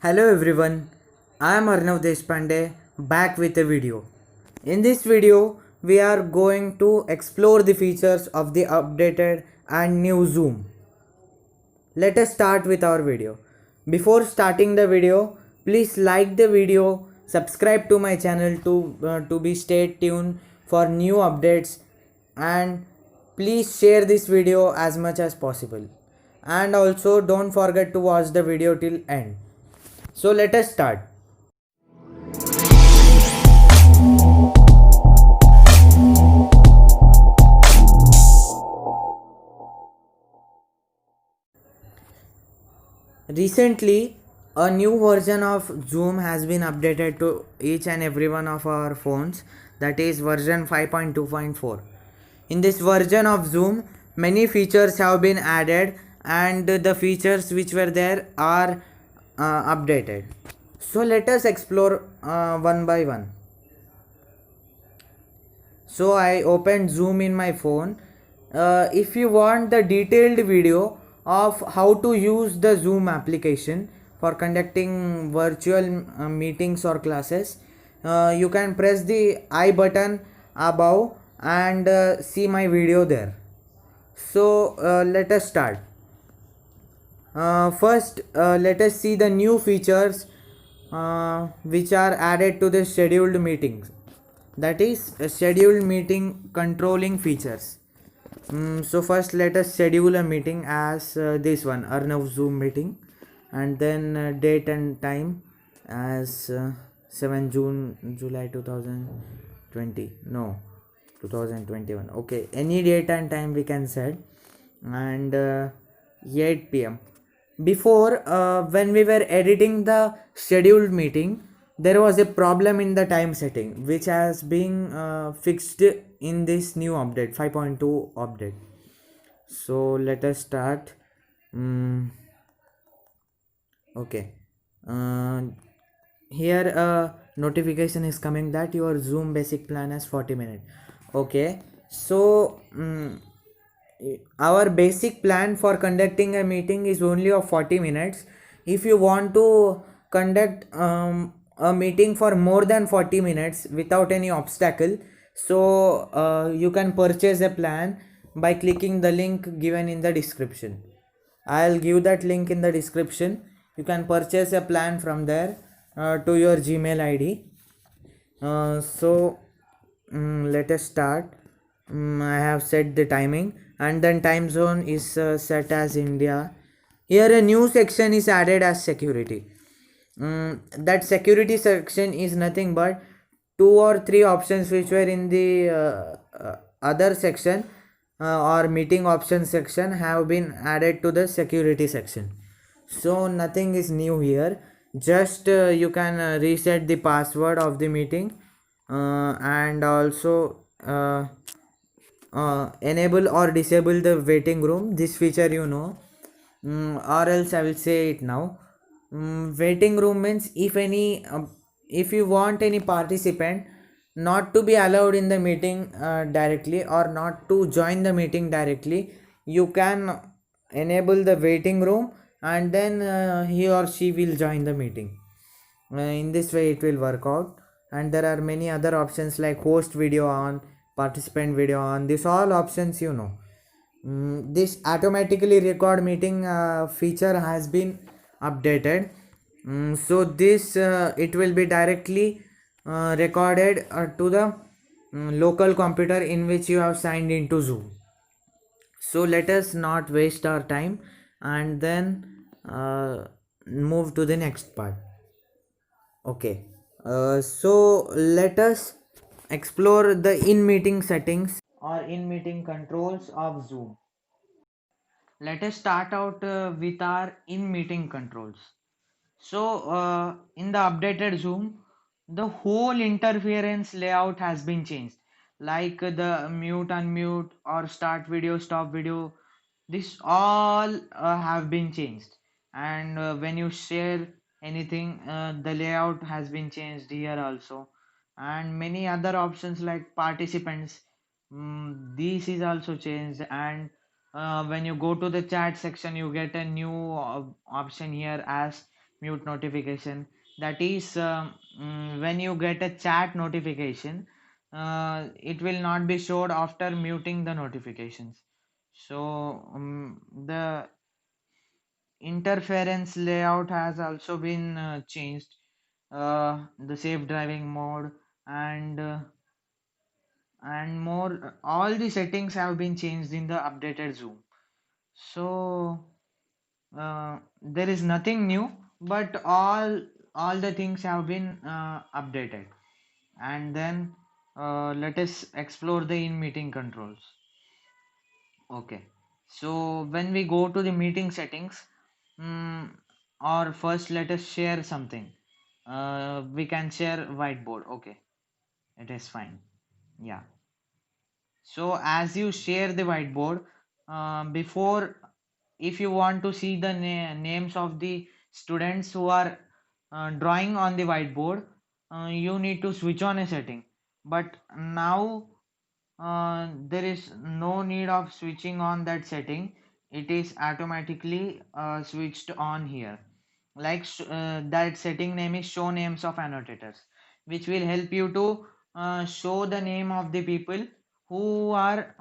Hello everyone, I am Arnav Deshpande back with a video. In this video, we are going to explore the features of the updated and new Zoom. Let us start with our video. Before starting the video, please like the video, subscribe to my channel to be stay tuned for new updates, and please share this video as much as possible. And also don't forget to watch the video till end. So let us start. Recently, a new version of Zoom has been updated to each and every one of our phones, that is version 5.2.4. In this version of Zoom, many features have been added and the features which were there are updated. So let us explore one by one. So I opened Zoom in my phone. If you want the detailed video of how to use the Zoom application for conducting virtual meetings or classes, you can press the I button above and see my video there. So let us start. First, let us see the new features which are added to the scheduled meetings. That is scheduled meeting controlling features. So first, let us schedule a meeting as this one, Arnav Zoom meeting, and then date and time as 7 June July 2020. No, 2021. Okay, any date and time we can set, and 8 p.m. Before, when we were editing the scheduled meeting, there was a problem in the time setting which has been fixed in this new update 5.2 update. So let us start. Okay, uh, here a notification is coming that your Zoom basic plan has 40 minutes. Okay, so our basic plan for conducting a meeting is only of 40 minutes. If you want to conduct a meeting for more than 40 minutes without any obstacle, so you can purchase a plan by clicking the link given in the description. I'll give that link in the description. You can purchase a plan from there to your Gmail ID. Let us start. I have set the timing, and then time zone is set as India. Here a new section is added as security. That security section is nothing but two or three options which were in the other section or meeting option section have been added to the security section. So nothing is new here, just you can reset the password of the meeting and also enable or disable the waiting room. This feature or else I will say it now. Waiting room means if you want any participant not to be allowed in the meeting directly or not to join the meeting directly, you can enable the waiting room, and then he or she will join the meeting. In this way it will work out. And there are many other options like host video on, participant video on. These all options this automatically record meeting feature has been updated. So this it will be directly recorded to the local computer in which you have signed into Zoom. So let us not waste our time and then move to the next part. Okay, so let us explore the in meeting settings or in meeting controls of Zoom. Let us start out with our in meeting controls. So in the updated Zoom, the whole interference layout has been changed, like the mute, unmute, or start video, stop video. This all have been changed, and when you share anything, the layout has been changed here also, and many other options like participants. This is also changed, and when you go to the chat section, you get a new option here as mute notification. That is, when you get a chat notification, it will not be showed after muting the notifications. So the interference layout has also been changed. The safe driving mode and more, all the settings have been changed in the updated Zoom. So there is nothing new, but all the things have been updated. And then let us explore the in meeting controls. Okay, so when we go to the meeting settings, mm, or first let us share something. We can share whiteboard. Okay, it is fine. Yeah. So as you share the whiteboard, before, if you want to see the names of the students who are drawing on the whiteboard, you need to switch on a setting. But now there is no need of switching on that setting. It is automatically switched on here. Like that setting name is show names of annotators, which will help you to show the name of the people who are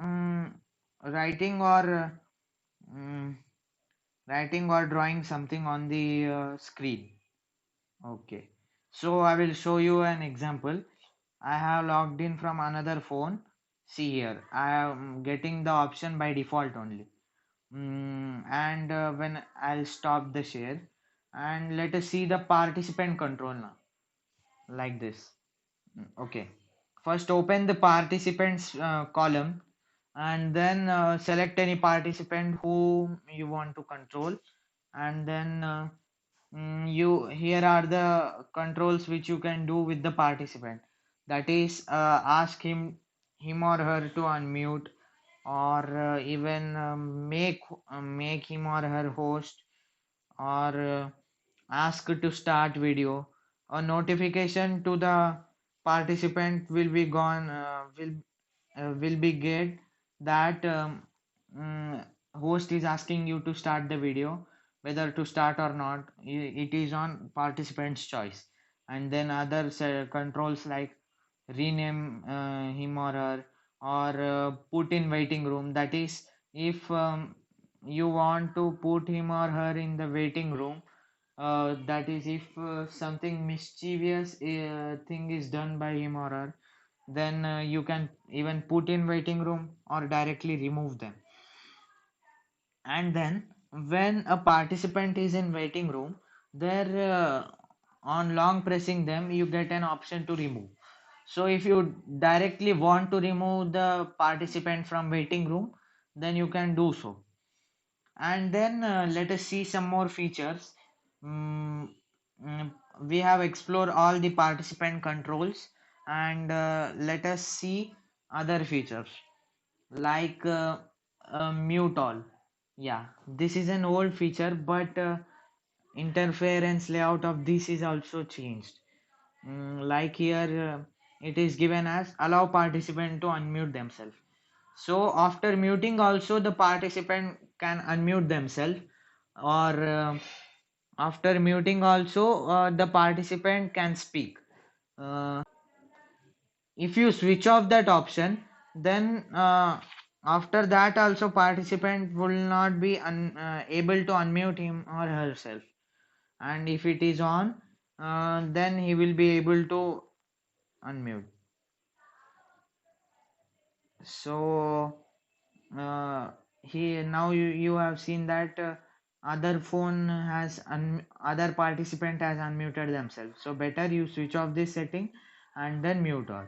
writing or mm, writing or drawing something on the screen. Okay, so I will show you an example. I have logged in from another phone. See here, I am getting the option by default only. And when I'll stop the share, and let us see the participant control now, like this. Okay, first open the participants column, and then select any participant whom you want to control, and then you here are the controls which you can do with the participant. That is, ask him or her to unmute, or even make him or her host, or ask to start video. A notification to the participant will be gone, will be get that host is asking you to start the video. Whether to start or not, it is on participant's choice. And then other controls like rename him or her, or put in waiting room. That is, if you want to put him or her in the waiting room, that is, if something mischievous thing is done by him or her, then you can even put in waiting room or directly remove them. And then when a participant is in waiting room, there on long pressing them, you get an option to remove. So if you directly want to remove the participant from waiting room, then you can do so. And then let us see some more features. Mm, mm, we have explored all the participant controls, and let us see other features like mute all. Yeah, this is an old feature, but interference layout of this is also changed. Like here, it is given as allow participant to unmute themselves. So after muting also, the participant can unmute themselves, or after muting also, the participant can speak. Uh, if you switch off that option, then after that also participant will not be able to unmute him or herself. And if it is on, then he will be able to unmute. So he now you have seen that other phone has other participant has unmuted themselves. So better you switch off this setting and then mute all,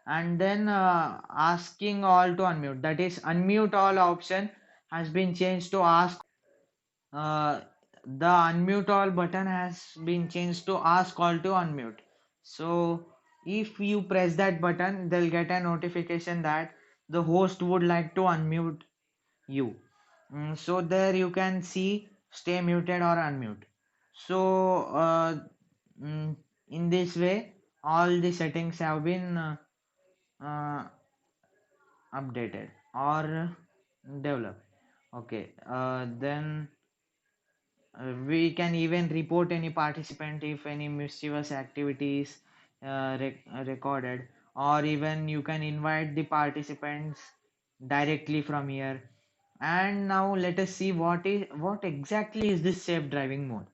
and then asking all to unmute. That is, unmute all option has been changed to ask. uh, the unmute all button has been changed to ask all to unmute. So if you press that button, they'll get a notification that the host would like to unmute you. So there you can see stay muted or unmute. So mm, in this way, all the settings have been uh, updated or developed. Okay, then We can even report any participant if any mischievous activities recorded, or even you can invite the participants directly from here. And now let us see what exactly is this safe driving mode.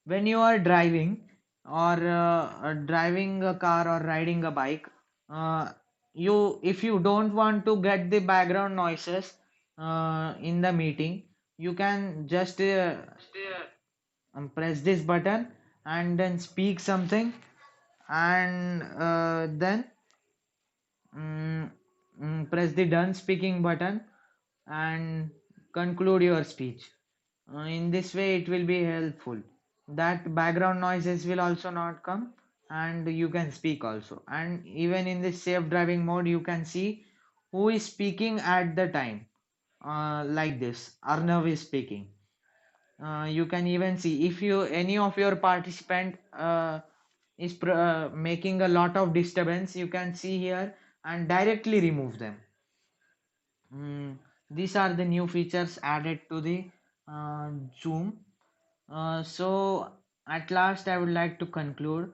When you are driving, or driving a car or riding a bike, uh, you if you don't want to get the background noises in the meeting, you can just press this button and then speak something, and then mm, press the done speaking button and conclude your speech. In this way, it will be helpful. That background noises will also not come, and you can speak also. And even in this safe driving mode, you can see who is speaking at the time. Like this, Arnav is speaking. You can even see if you any of your participant is making a lot of disturbance. You can see here and directly remove them. These are the new features added to the Zoom. So at last, I would like to conclude.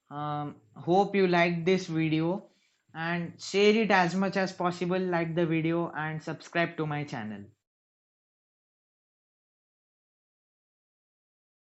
Hope you liked this video and share it as much as possible. Like the video and subscribe to my channel.